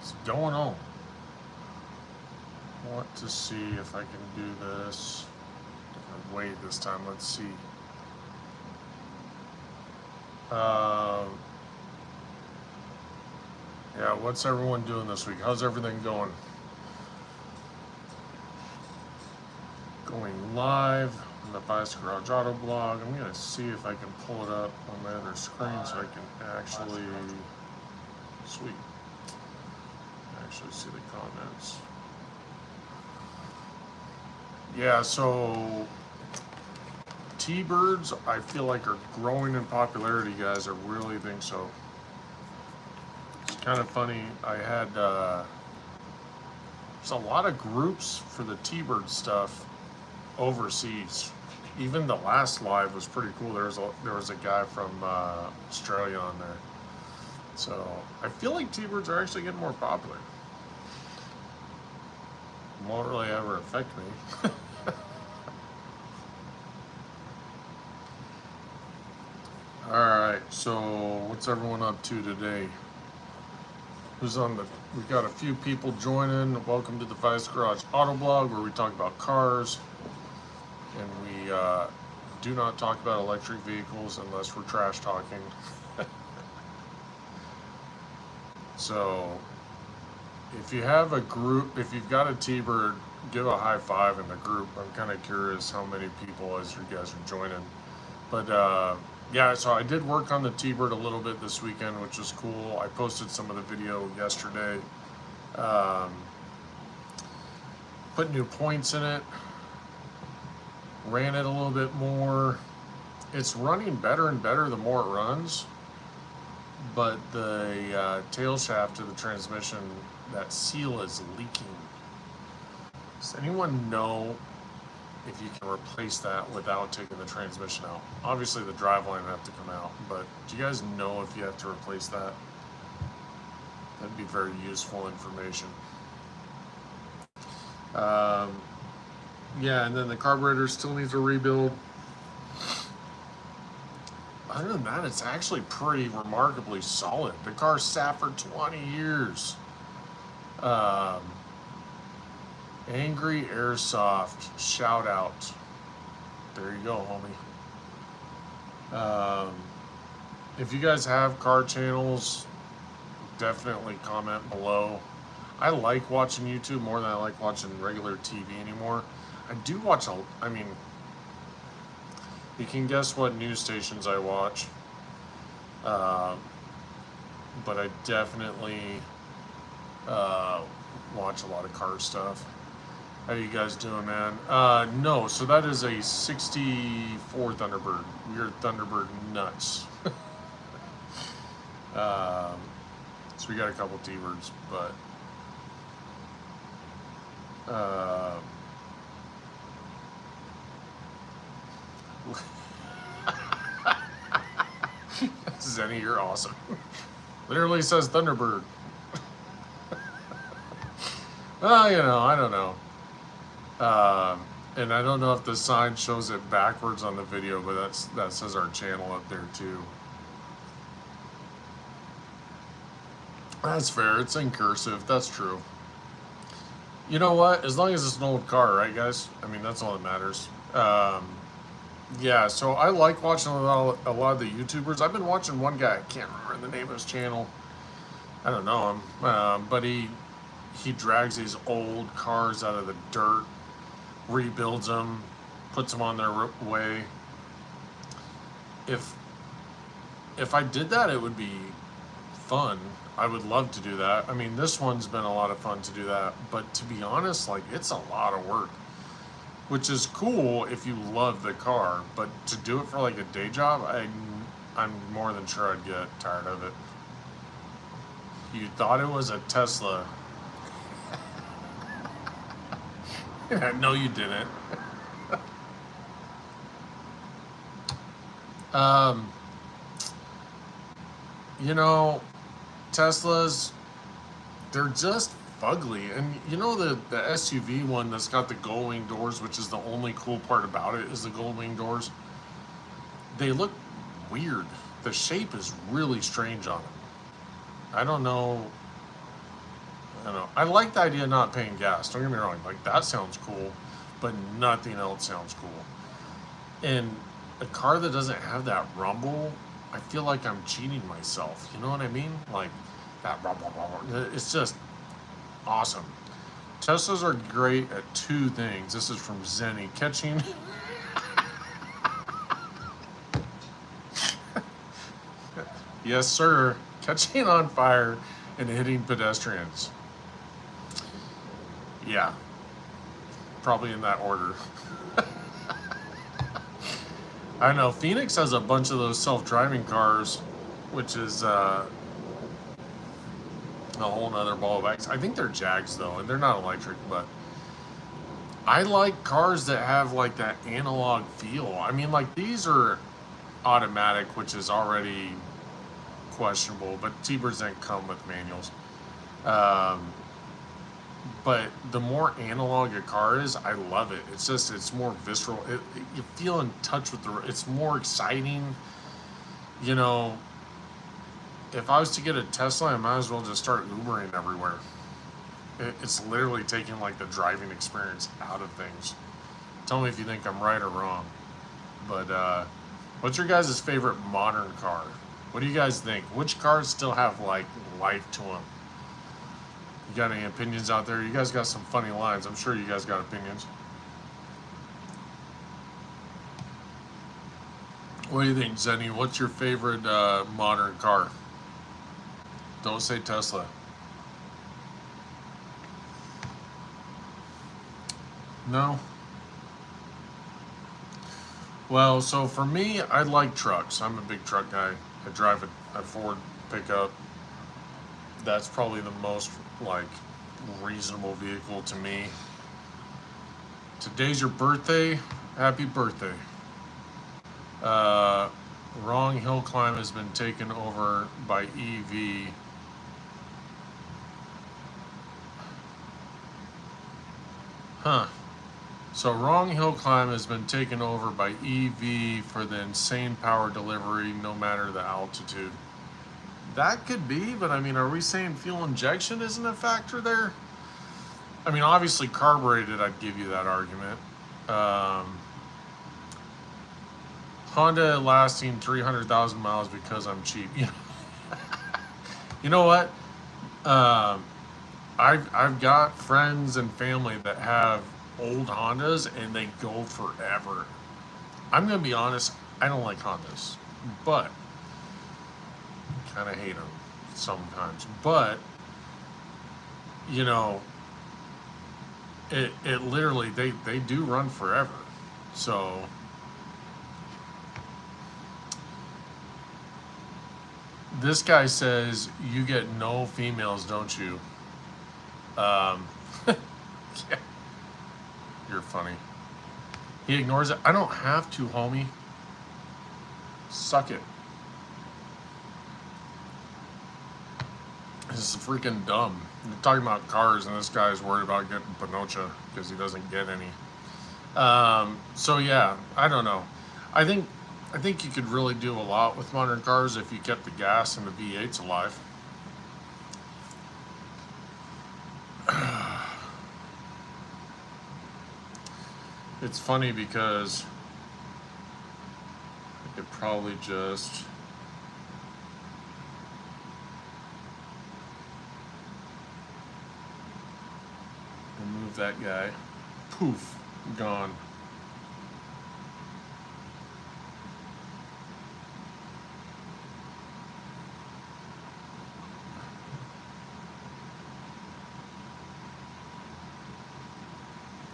What's going on? I want to see if I can do this different way this time. Let's see. Yeah, what's everyone doing this week? How's everything going? Going live on the Vitus Garage AutoBlog. I'm going to see if I can pull it up on my other screen so I can actually, actually see the comments. Yeah, so T-Birds, I feel like, are growing in popularity, guys. I really think so. It's kind of funny. I had, there's a lot of groups for the T-Bird stuff overseas. Even the last live was pretty cool. There was a guy from Australia on there. So I feel like T-Birds are actually getting more popular. Won't really ever affect me. Alright, so what's everyone up to today? Who's on the... We've got a few people joining. Welcome to the Vitus Garage AutoBlog, where we talk about cars. And we do not talk about electric vehicles unless we're trash talking. So, if you have a group, if you've got a T-Bird, give a high five in the group. I'm kind of curious how many people as you guys are joining. But yeah, so I did work on the T-Bird a little bit this weekend, which was cool. I posted some of the video yesterday. Put new points in it. Ran it a little bit more. It's running better and better the more it runs. But the tail shaft of the transmission, that seal is leaking. Does anyone know if you can replace that without taking the transmission out? Obviously the driveline would have to come out, but do you guys know if you have to replace that? That'd be very useful information. Yeah, and then the carburetor still needs a rebuild. Other than that, it's actually pretty remarkably solid. The car sat for 20 years. Angry Airsoft, shout out. There you go, homie. If you guys have car channels, definitely comment below. I like watching YouTube more than I like watching regular TV anymore. I do watch I mean, you can guess what news stations I watch. But I definitely watch a lot of car stuff. How you guys doing, man? No, so that is a 64 Thunderbird. We are Thunderbird nuts. So we got a couple T-Birds, but Zenny, you're awesome. Literally says Thunderbird. Well, you know, I don't know. And I don't know if the sign shows it backwards on the video, but that says our channel up there too. That's fair. It's in cursive. That's true. You know what? As long as it's an old car, right, guys? I mean, that's all that matters. Yeah, so I like watching a lot of the YouTubers. I've been watching one guy. I can't remember the name of his channel. I don't know him. But he drags these old cars out of the dirt, rebuilds them, puts them on their way. If I did that, it would be fun. I would love to do that. I mean, this one's been a lot of fun to do that, but to be honest, like, it's a lot of work, which is cool if you love the car, but to do it for like a day job, I'm more than sure I'd get tired of it. You thought it was a Tesla. No, you didn't. You know, Teslas, they're just fugly. And you know the SUV one that's got the gull wing doors, which is the only cool part about it, is the gull wing doors. They look weird. The shape is really strange on them. I don't know I don't know. I like the idea of not paying gas. Don't get me wrong. Like, that sounds cool, but nothing else sounds cool. And a car that doesn't have that rumble, I feel like I'm cheating myself. You know what I mean? Like, that rumble. It's just awesome. Teslas are great at two things. This is from Zenny. Catching... Yes, sir. Catching on fire and hitting pedestrians. Yeah. Probably in that order. I know. Phoenix has a bunch of those self-driving cars, which is a whole nother ball of wax. I think they're Jags, though, and they're not electric, but I like cars that have, like, that analog feel. I mean, like, these are automatic, which is already questionable, but T-Birds didn't come with manuals. But the more analog a car is, I love it. It's just, it's more visceral. You feel in touch with it's more exciting. You know, if I was to get a Tesla, I might as well just start Ubering everywhere. It's literally taking, like, the driving experience out of things. Tell me if you think I'm right or wrong. But what's your guys' favorite modern car? What do you guys think? Which cars still have, like, life to them? You got any opinions out there? You guys got some funny lines. I'm sure you guys got opinions. What do you think, Zenny? What's your favorite modern car? Don't say Tesla. No? Well, so for me, I like trucks. I'm a big truck guy. I drive a Ford pickup. That's probably the most, like, reasonable vehicle to me. Today's your birthday. Happy birthday. Wrong hill climb has been taken over by EV. Huh. So wrong hill climb has been taken over by EV for the insane power delivery, no matter the altitude. That could be, but I mean, are we saying fuel injection isn't a factor there? I mean, obviously carbureted, I'd give you that argument. Honda lasting 300,000 miles because I'm cheap. You know what? I've got friends and family that have old Hondas and they go forever. I'm gonna be honest, I don't like Hondas, but kind of hate them sometimes. But you know, it literally they do run forever. So this guy says you get no females, don't you? Yeah. You're funny. He ignores it. I don't have to, homie. Suck it. This is freaking dumb. We're talking about cars, and this guy's worried about getting Panocha because he doesn't get any. So yeah, I don't know. I think you could really do a lot with modern cars if you kept the gas and the V8s alive. It's funny because I could probably just remove that guy. Poof, gone.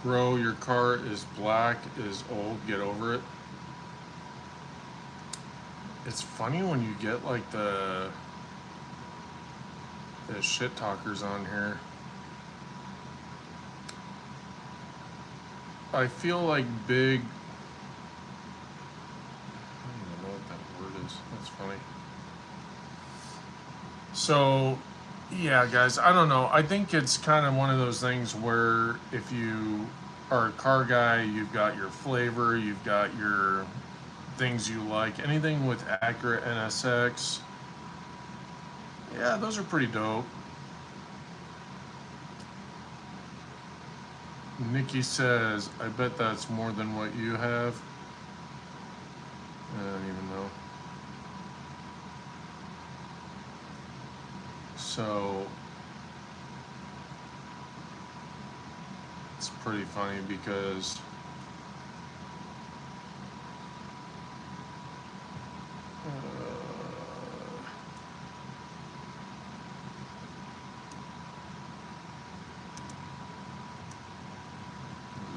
Bro, your car is black, is old, get over it. It's funny when you get like the shit talkers on here. I feel like big, I don't even know what that word is. That's funny. So yeah, guys, I don't know. I think it's kind of one of those things where if you are a car guy, you've got your flavor, you've got your things you like. Anything with Acura NSX, yeah, those are pretty dope. Nikki says, I bet that's more than what you have. I don't even know. So it's pretty funny because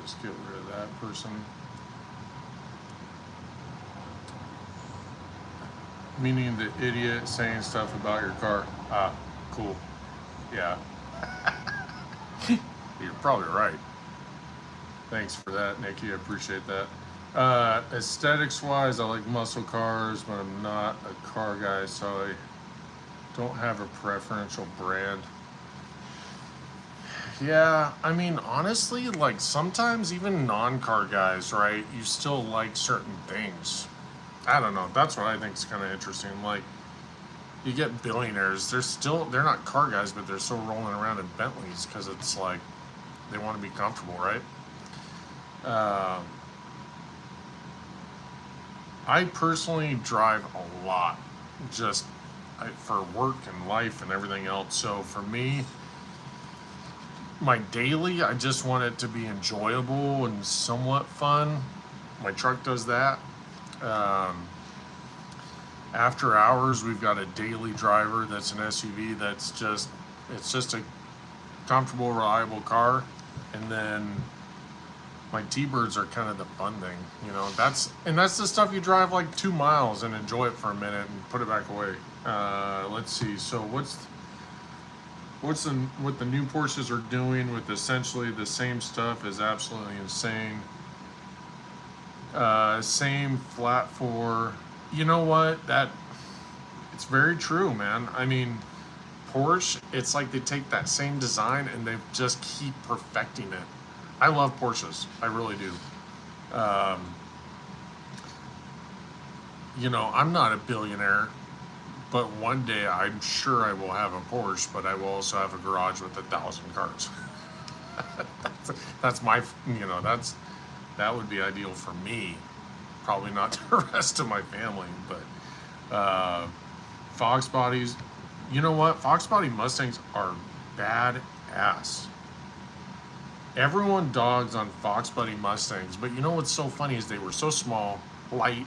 let's get rid of that person. Meaning the idiot saying stuff about your car. Ah, cool. Yeah. You're probably right. Thanks for that, Nikki. I appreciate that. Aesthetics wise, I like muscle cars, but I'm not a car guy, so I don't have a preferential brand. Yeah, I mean, honestly, like sometimes even non-car guys, right? You still like certain things. I don't know. That's what I think is kind of interesting. Like, you get billionaires, they're not car guys, but they're still rolling around in Bentleys because it's like they want to be comfortable, right? I personally drive a lot, just for work and life and everything else. So for me, my daily, I just want it to be enjoyable and somewhat fun. My truck does that. After hours, we've got a daily driver that's an SUV it's just a comfortable, reliable car. And then my T-Birds are kind of the fun thing, you know. That's the stuff you drive like 2 miles and enjoy it for a minute and put it back away. Let's see. So what the new Porsches are doing with essentially the same stuff is absolutely insane. Same flat four. You know what? It's very true, man. I mean, Porsche, it's like they take that same design and they just keep perfecting it. I love Porsches. I really do. You know, I'm not a billionaire, but one day I'm sure I will have a Porsche, but I will also have a garage with 1,000 cars. That's my, you know, that would be ideal for me. Probably not the rest of my family, but Fox bodies, you know what? Fox body Mustangs are badass. Everyone dogs on Fox body Mustangs, but you know what's so funny is they were so small, light,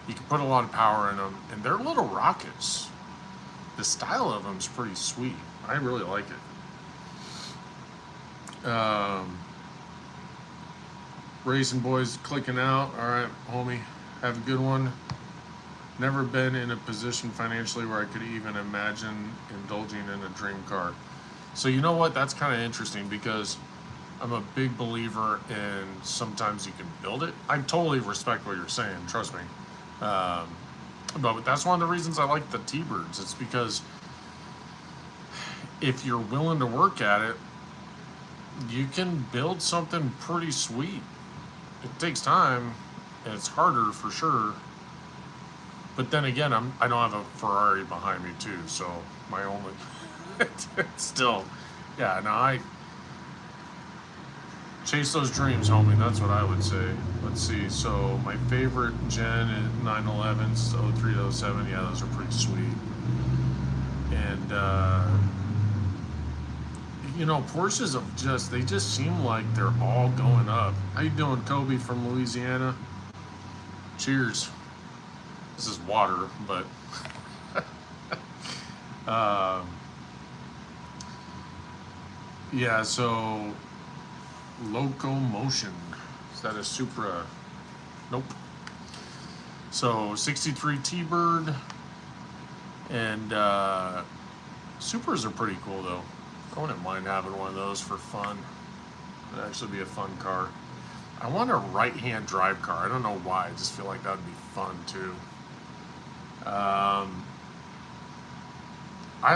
you can put a lot of power in them, and they're little rockets. The style of them is pretty sweet. I really like it. Racing boys clicking out. All right, homie, have a good one. Never been in a position financially where I could even imagine indulging in a dream car. So you know what? That's kind of interesting because I'm a big believer in sometimes you can build it. I totally respect what you're saying. Trust me. But that's one of the reasons I like the T-Birds. It's because if you're willing to work at it, you can build something pretty sweet. It takes time, and it's harder for sure. But then again, I don't have a Ferrari behind me too, so my only still, yeah. No, I chase those dreams, homie. That's what I would say. Let's see. So my favorite gen is 911s, 03 to 07. Yeah, those are pretty sweet. And you know, Porsches they just seem like they're all going up. How you doing, Kobe from Louisiana? Cheers. This is water, but yeah, so Locomotion. Is that a Supra? Nope. So 63 T-Bird, and Supras are pretty cool though. I wouldn't mind having one of those for fun. It'd actually be a fun car. I want a right-hand drive car. I don't know why. I just feel like that would be fun too. I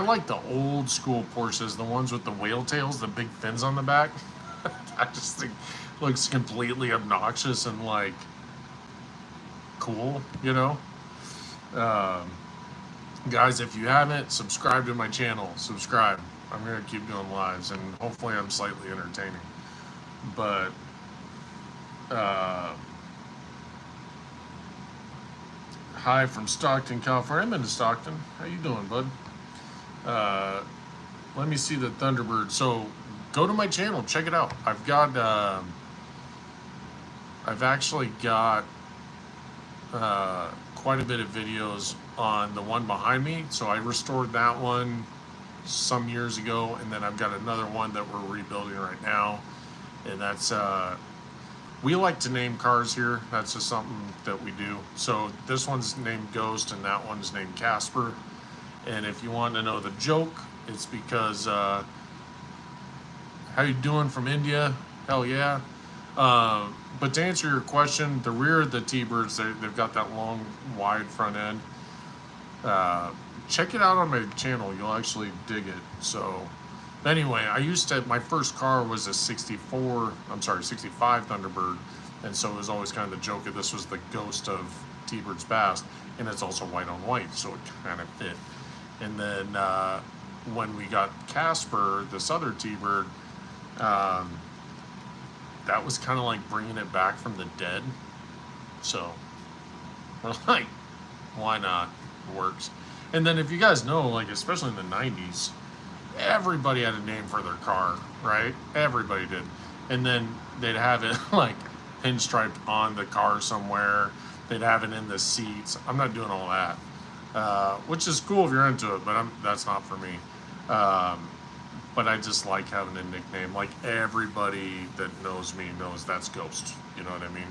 like the old school Porsches, the ones with the whale tails, the big fins on the back. I just think it looks completely obnoxious and like cool, you know? Guys, if you haven't, subscribe to my channel. Subscribe. I'm going to keep doing lives, and hopefully I'm slightly entertaining. But hi from Stockton, California. I'm into Stockton. How you doing, bud? Let me see the Thunderbird. So go to my channel, check it out. I've actually got quite a bit of videos on the one behind me. So I restored that one some years ago, and then I've got another one that we're rebuilding right now, and that's we like to name cars here. That's just something that we do. So this one's named Ghost and that one's named Casper. And if you want to know the joke, it's because how you doing from India? Hell yeah. But to answer your question, the rear of the T-Birds, they've got that long, wide front end. Check it out on my channel. You'll actually dig it. So anyway, my first car was a 65 Thunderbird. And so it was always kind of the joke of this was the Ghost of T-Bird's past. And it's also white on white, so it kind of fit. And then when we got Casper, this other T-Bird, that was kind of like bringing it back from the dead. So we're like, why not? It works. And then if you guys know, like especially in the 90s, everybody had a name for their car, right? Everybody did. And then they'd have it like pinstriped on the car somewhere. They'd have it in the seats. I'm not doing all that, which is cool if you're into it, but that's not for me. But I just like having a nickname. Like everybody that knows me knows that's Ghost. You know what I mean?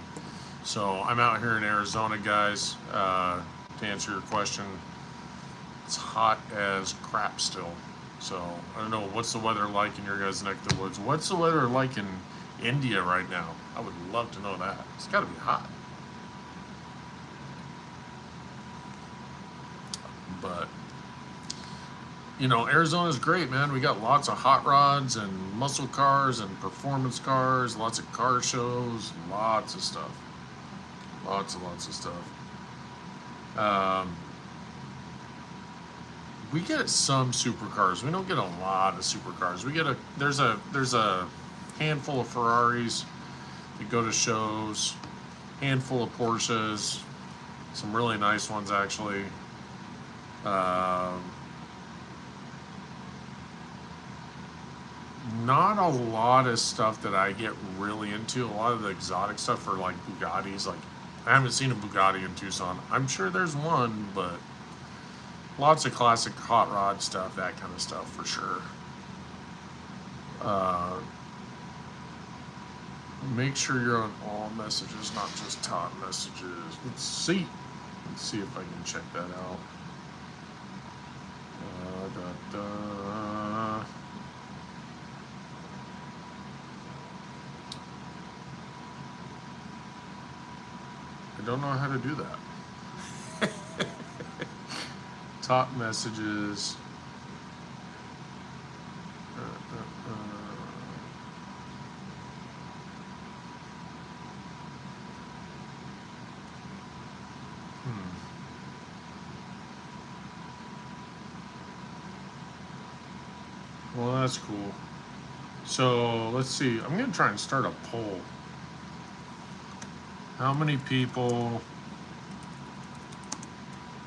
So I'm out here in Arizona, guys. To answer your question, it's hot as crap still. So I don't know, what's the weather like in your guys' neck of the woods? What's the weather like in India right now? I would love to know that. It's got to be hot. But you know, Arizona's great, man. We got lots of hot rods and muscle cars and performance cars, lots of car shows, lots of stuff. Lots and lots of stuff. We get some supercars. We don't get a lot of supercars. There's a handful of Ferraris that go to shows, handful of Porsches, some really nice ones actually. Not a lot of stuff that I get really into. A lot of the exotic stuff for like Bugattis. Like I haven't seen a Bugatti in Tucson. I'm sure there's one, but lots of classic hot rod stuff, that kind of stuff for sure. Make sure you're on all messages, not just top messages. Let's see if I can check that out. I don't know how to do that. Top messages. Well, that's cool. So let's see. I'm going to try and start a poll. How many people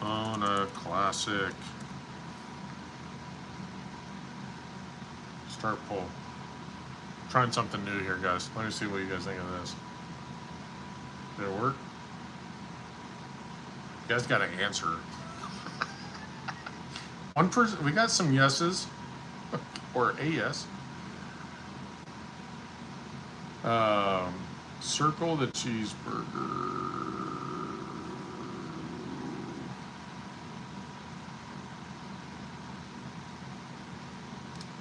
own a classic? Start poll. Trying something new here, guys. Let me see what you guys think of this. Did it work? You guys got to answer. One person. We got some yeses, or a yes. Circle the cheeseburger.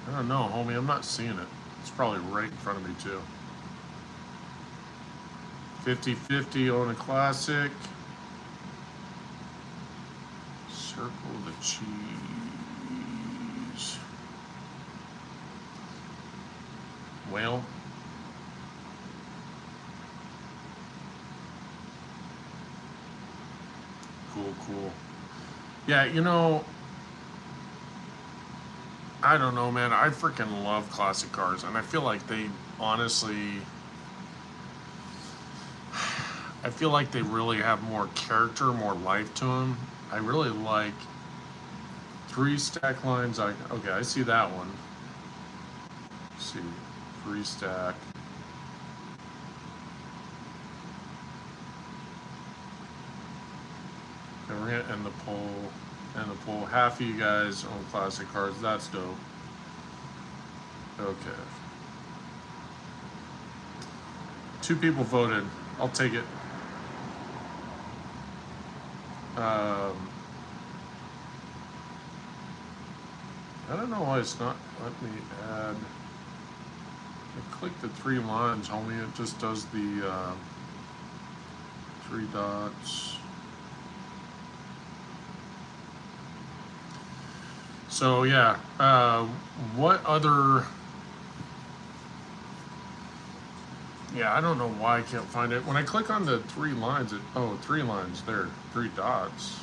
I don't know, homie. I'm not seeing it. It's probably right in front of me, too. 50-50 on a classic. Circle the cheese. Well. Cool. Yeah, you know, I don't know, man. I freaking love classic cars, and I feel like they honestly I feel like they really have more character, more life to them. I really like 3 stack lines. Okay, I see that one. Let's see, 3 stack. And we're gonna end the poll. Half of you guys own classic cars. That's dope. Okay. 2 people voted. I'll take it. I don't know why it's not let me add. I click the 3 lines, homie. It just does the 3 dots. So yeah, what other? Yeah, I don't know why I can't find it. When I click on the 3 lines, 3 lines there, 3 dots.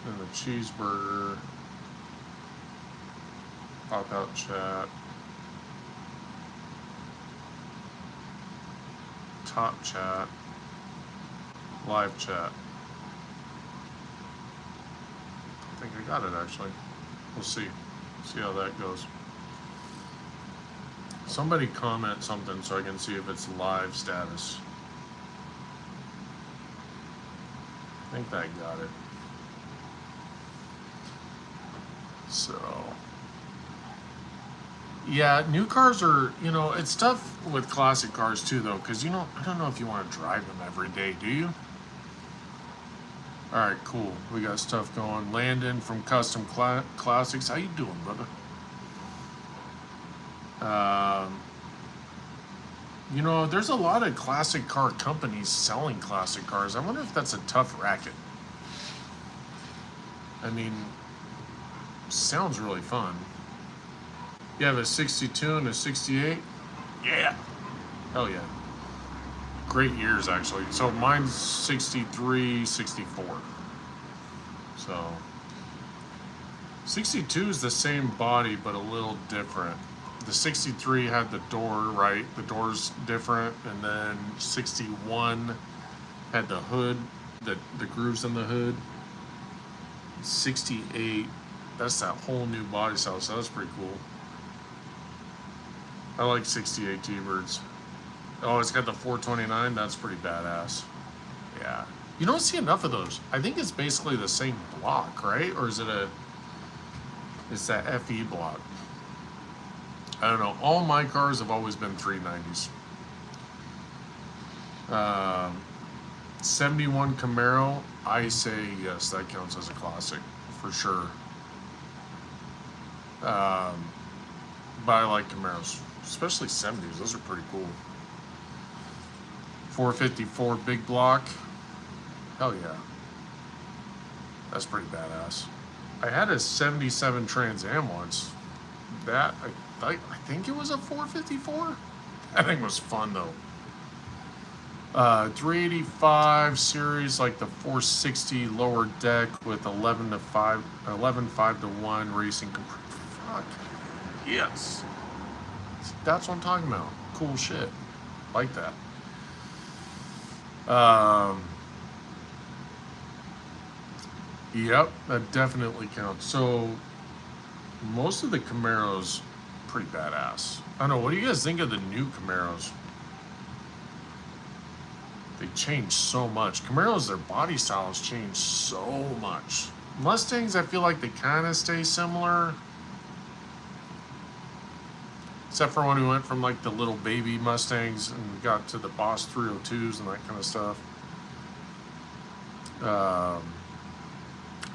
And the cheeseburger, pop out chat, top chat, live chat. I think I got it actually. We'll see how that goes. Somebody comment something so I can see if it's live status. I think that got it. So, yeah, new cars are, it's tough with classic cars too though, because I don't know if you want to drive them every day, do you? All right, cool. We got stuff going. Landon from Custom Classics. How you doing, brother? There's a lot of classic car companies selling classic cars. I wonder if that's a tough racket. I mean, sounds really fun. You have a 62 and a 68? Yeah. Hell yeah. Great years, actually. So mine's 63, 64. So 62 is the same body, but a little different. The 63 had the door, right? The door's different. And then 61 had the hood, the grooves in the hood. 68, that's that whole new body style, so that's pretty cool. I like 68 T-Birds. Oh, it's got the 429, that's pretty badass. Yeah. You don't see enough of those. I think it's basically the same block, right? Or is it it's that FE block. I don't know. All my cars have always been 390s. 71 Camaro, I say yes, that counts as a classic for sure. But I like Camaros, especially 70s. Those are pretty cool. 454 big block. Hell yeah. That's pretty badass. I had a 77 Trans Am once. That, I think it was a 454. That thing was fun though. 385 series, like the 460 lower deck with 11.5 to 1 racing. Fuck. Yes. That's what I'm talking about. Cool shit. Like that. Yep, that definitely counts. So most of the Camaros pretty badass. I don't know, what do you guys think of the new Camaros? They changed so much. Camaros, their body styles changed so much. Mustangs, I feel like they kind of stay similar. Except for when we went from like the little baby Mustangs and got to the Boss 302s and that kind of stuff.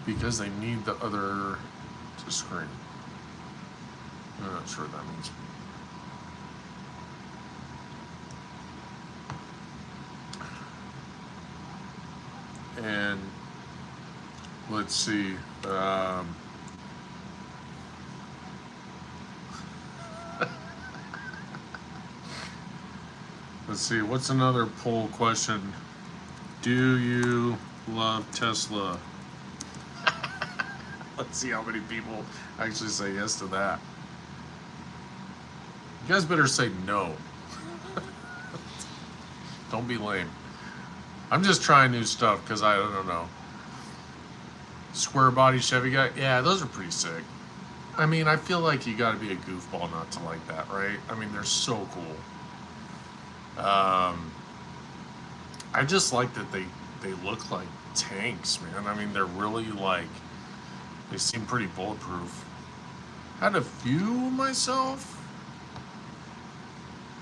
Because they need the other to screen. I'm not sure what that means. And let's see. Let's see. What's another poll question? Do you love Tesla? Let's see how many people actually say yes to that. You guys better say no. Don't be lame. I'm just trying new stuff because I don't know. Square body Chevy guy. Yeah, those are pretty sick. I mean, I feel like you got to be a goofball not to like that, right? I mean, they're so cool. I just like that they look like tanks, man. I mean, they're really like, they seem pretty bulletproof. Had a few myself.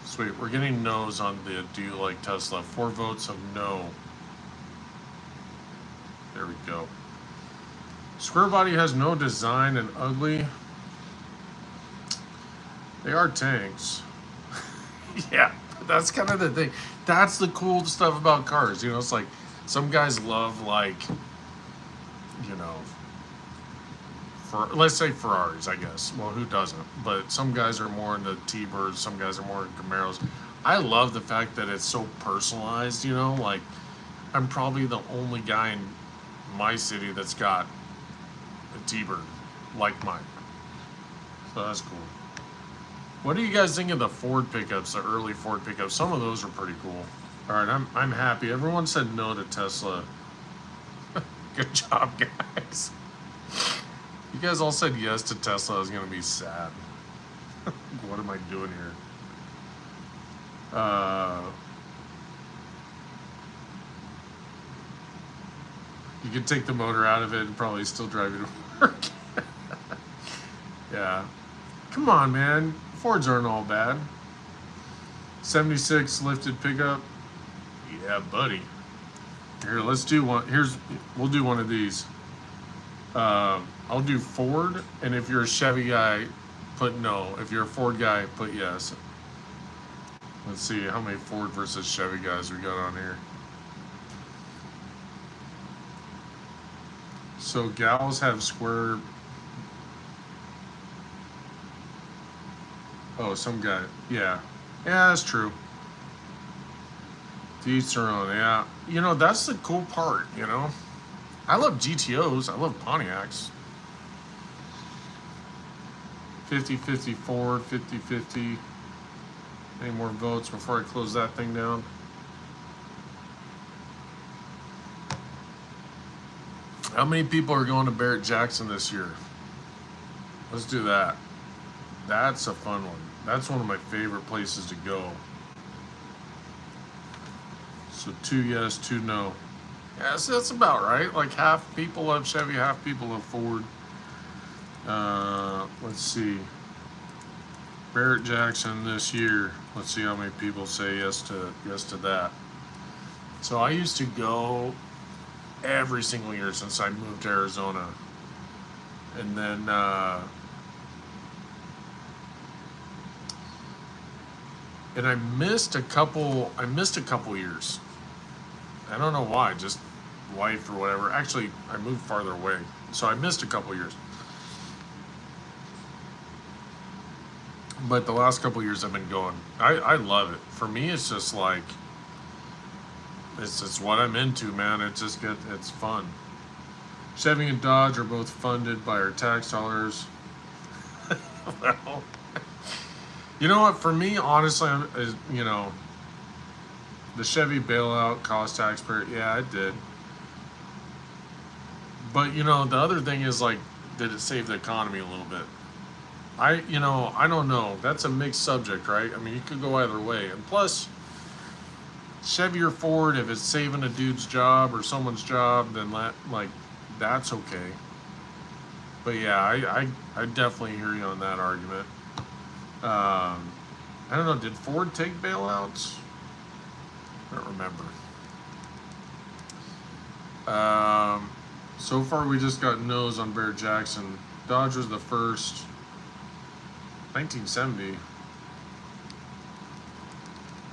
Sweet, we're getting no's on the do you like Tesla. 4 votes of no. There we go. Square body has no design and ugly. They are tanks. Yeah, that's kind of the thing. That's the cool stuff about cars. You know, it's like some guys love, like, you know, for let's say Ferraris, I guess. Well, who doesn't? But some guys are more into T-Birds. Some guys are more into Camaros. I love the fact that it's so personalized. You know, like I'm probably the only guy in my city that's got a T-Bird like mine. So that's cool. What do you guys think of the Ford pickups, the early Ford pickups? Some of those are pretty cool. All right, I'm happy. Everyone said no to Tesla. Good job, guys. You guys all said yes to Tesla. I was gonna be sad. What am I doing here? You could take the motor out of it and probably still drive it to work. Yeah. Come on, man. Fords aren't all bad. 76 lifted pickup. Yeah, buddy. Here, let's do one. We'll do one of these. I'll do Ford, and if you're a Chevy guy, put no. If you're a Ford guy, put yes. Let's see how many Ford versus Chevy guys we got on here. So gals have square. Oh, some guy. Yeah. Yeah, that's true. To each their own, yeah. You know, that's the cool part, you know? I love GTOs. I love Pontiacs. 50-50 Ford, 50-50. Any more votes before I close that thing down? How many people are going to Barrett-Jackson this year? Let's do that. That's a fun one. That's one of my favorite places to go. So 2 yes, 2 no. Yeah, so that's about right. Like half people love Chevy, half people love Ford. Let's see. Barrett-Jackson this year. Let's see how many people say yes to that. So I used to go every single year since I moved to Arizona. And then and I missed a couple years. I don't know why, just life or whatever. Actually, I moved farther away, so I missed a couple years. But the last couple years I've been going. I love it. For me, it's just like, it's what I'm into, man. It's fun. Chevy and Dodge are both funded by our tax dollars. Well, you know what? For me, honestly, you know, the Chevy bailout cost taxpayer. Yeah, it did. But you know, the other thing is like, did it save the economy a little bit? I don't know. That's a mixed subject, right? I mean, you could go either way. And plus, Chevy or Ford, if it's saving a dude's job or someone's job, then that's okay. But yeah, I definitely hear you on that argument. I don't know. Did Ford take bailouts? I don't remember. So far, we just got no's on Barrett-Jackson. Dodge was the first. 1970.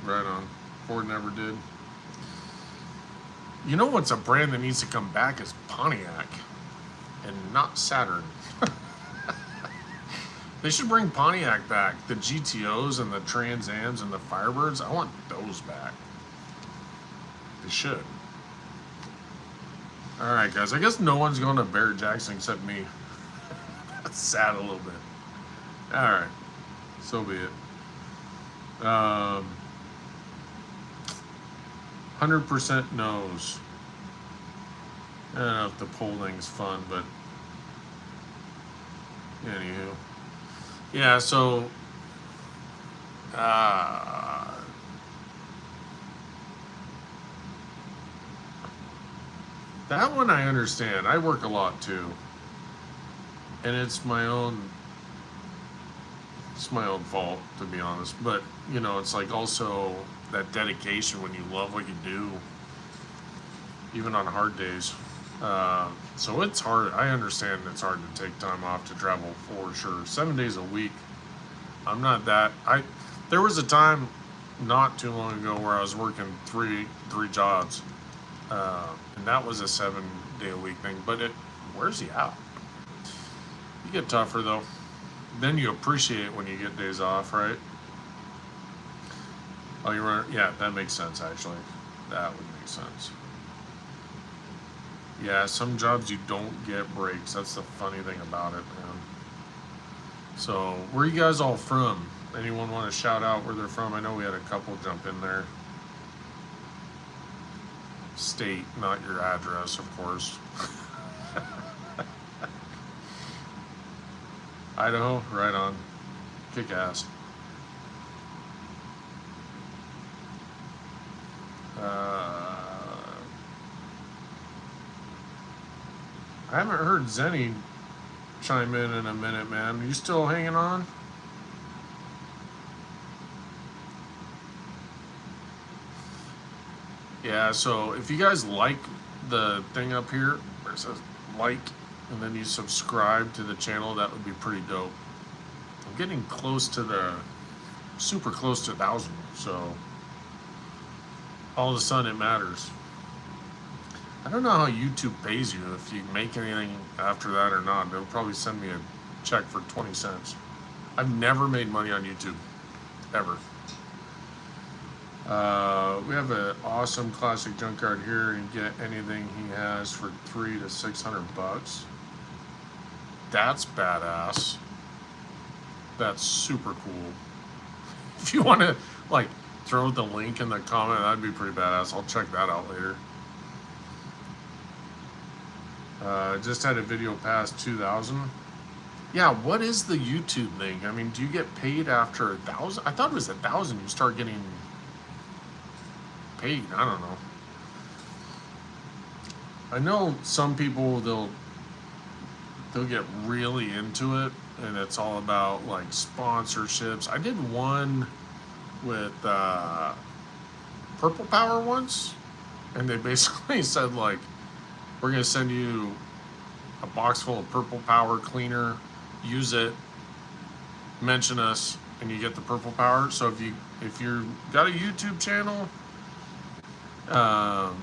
Right on. Ford never did. You know what's a brand that needs to come back is Pontiac and not Saturn. They should bring Pontiac back. The GTOs and the Trans Ams and the Firebirds. I want those back. They should. All right, guys. I guess no one's going to Barrett-Jackson except me. That's sad a little bit. All right, so be it. 100% knows. I don't know if the poll thing's fun, but anywho. Yeah, so that one I understand. I work a lot too. And it's my own fault, to be honest. But, you know, it's like also that dedication when you love what you do, even on hard days. So it's hard. I understand it's hard to take time off to travel for sure. 7 days a week. I'm not that. There was a time not too long ago where I was working three jobs, and that was a 7 day a week thing. But it wears you out. You get tougher though. Then you appreciate when you get days off, right? Oh, you run. Yeah, that makes sense actually. That would make sense. Yeah, some jobs you don't get breaks. That's the funny thing about it, man. So, where are you guys all from? Anyone want to shout out where they're from? I know we had a couple jump in there. State, not your address, of course. Idaho, right on. Kick ass. I haven't heard Zenny chime in a minute, man. Are you still hanging on? Yeah, so if you guys like the thing up here where it says like, and then you subscribe to the channel, that would be pretty dope. I'm getting close to super close to 1,000, so all of a sudden it matters. I don't know how YouTube pays you, if you make anything after that or not. They'll probably send me a check for 20 cents. I've never made money on YouTube, ever. We have an awesome classic junkyard here, and get anything he has for $300 to $600. That's badass. That's super cool. If you want to like throw the link in the comment, that'd be pretty badass. I'll check that out later. Just had a video past 2,000. Yeah, what is the YouTube thing? I mean, do you get paid after 1,000? I thought it was 1,000 you start getting paid. I don't know. I know some people, they'll get really into it, and it's all about like sponsorships. I did one with Purple Power once, and they basically said like, we're gonna send you a box full of Purple Power cleaner, use it, mention us, and you get the Purple Power. So if you're got a YouTube channel, oh,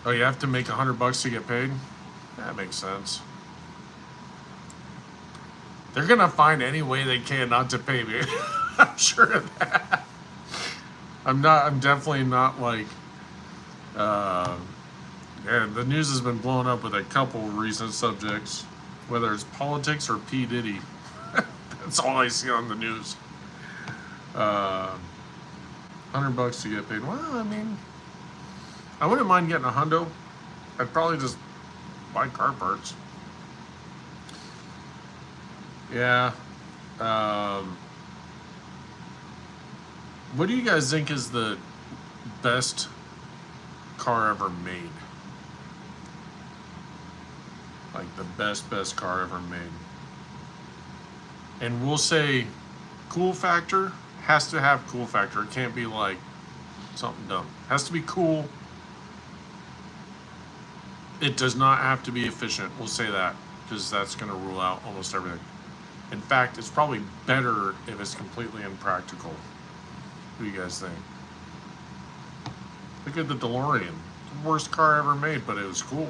you have to make $100 to get paid? That makes sense. They're gonna find any way they can not to pay me. I'm sure of that. I'm definitely not like, and the news has been blown up with a couple recent subjects, whether it's politics or P. Diddy. That's all I see on the news. $100 to get paid. Well, I mean, I wouldn't mind getting a hundo. I'd probably just buy car parts. Yeah. What do you guys think is the best car ever made? Like the best car ever made. And we'll say cool factor has to have cool factor. It can't be like something dumb. It has to be cool. It does not have to be efficient. We'll say that, because that's going to rule out almost everything. In fact, it's probably better if it's completely impractical. What do you guys think? Look at the DeLorean. The worst car ever made, but it was cool.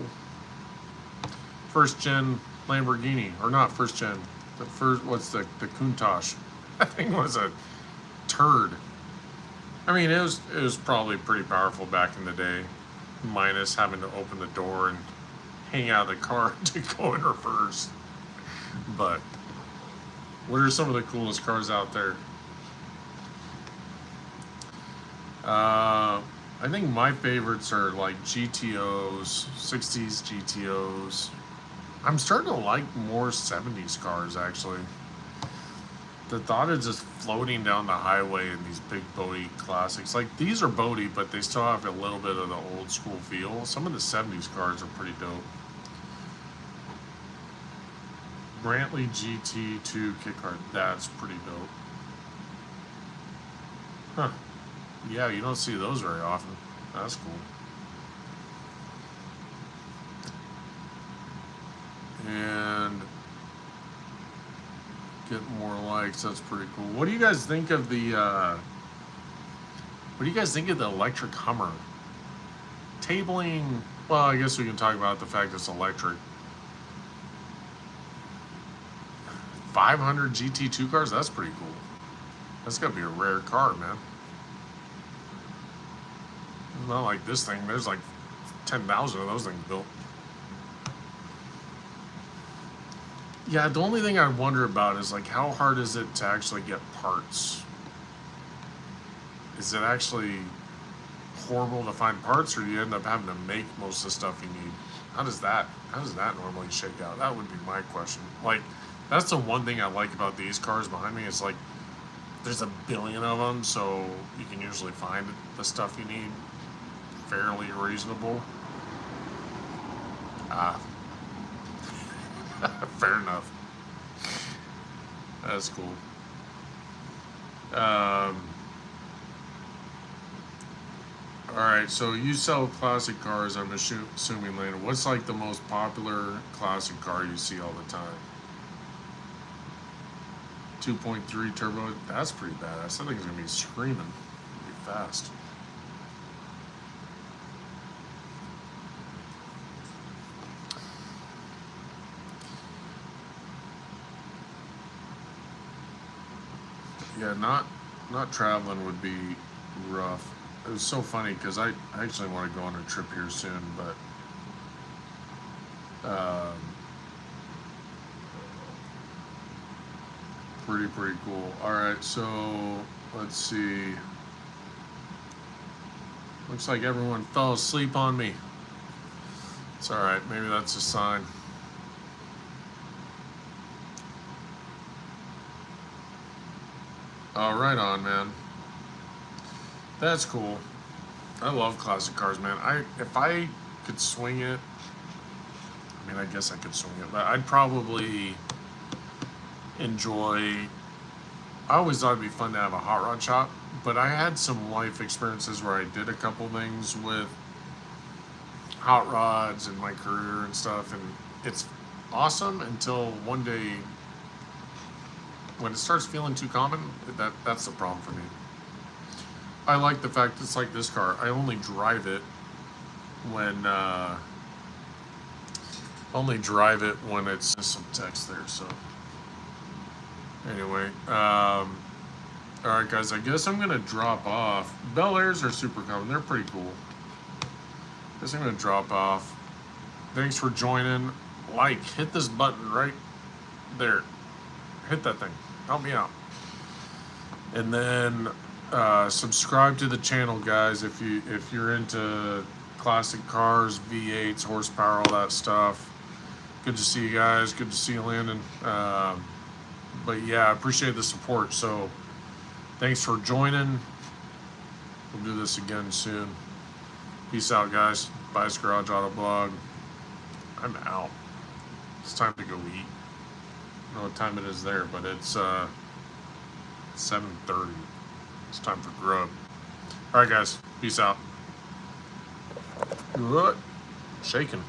First gen Lamborghini, or not first gen. The first, what's the Countach? That thing was a turd. I mean, it was probably pretty powerful back in the day, minus having to open the door and hang out of the car to go in reverse. But what are some of the coolest cars out there? I think my favorites are like GTOs, 60s GTOs. I'm starting to like more 70s cars, actually. The thought of just floating down the highway in these big boaty classics. Like, these are boaty, but they still have a little bit of the old school feel. Some of the 70s cars are pretty dope. Brantley GT2 kit car. That's pretty dope. Huh. Yeah, you don't see those very often. That's cool. And get more likes. That's pretty cool. What do you guys think of the electric Hummer? Tabling, well, I guess we can talk about the fact it's electric. 500 GT2 cars? That's pretty cool. That's gotta be a rare car, man. Not like this thing. There's like 10,000 of those things built. Yeah, the only thing I wonder about is like, how hard is it to actually get parts? Is it actually horrible to find parts, or do you end up having to make most of the stuff you need? How does that normally shake out? That would be my question. Like, that's the one thing I like about these cars behind me. It's like, there's a billion of them, so you can usually find the stuff you need fairly reasonable. Fair enough. That's cool. Alright, so you sell classic cars, I'm assuming, later. What's like the most popular classic car you see all the time? 2.3 turbo, that's pretty badass. That thing's gonna be screaming. It'll be fast. Yeah, not traveling would be rough. It was so funny because I actually want to go on a trip here soon, but pretty cool. All right, so let's see. Looks like everyone fell asleep on me. It's all right. Maybe that's a sign. Oh, right on, man. That's cool. I love classic cars, man. If I could swing it, I mean, I guess I could swing it, but I'd probably enjoy. I always thought it'd be fun to have a hot rod shop, but I had some life experiences where I did a couple things with hot rods in my career and stuff, and it's awesome until one day when it starts feeling too common. That's the problem for me. I like the fact it's like this car. I only drive it when it's some text there. So anyway, all right, guys. I guess I'm gonna drop off. Bel Airs are super common. They're pretty cool. I guess I'm gonna drop off. Thanks for joining. Like, hit this button right there. Hit that thing. Help me out. And then subscribe to the channel, guys, if you're into classic cars, V8s, horsepower, all that stuff. Good to see you guys. Good to see you, Landon. But yeah, I appreciate the support. So thanks for joining. We'll do this again soon. Peace out, guys. Vitus Garage AutoBlog. I'm out. It's time to go eat. I don't know what time it is there, but it's 7:30. It's time for grub. All right, guys. Peace out. Shaking.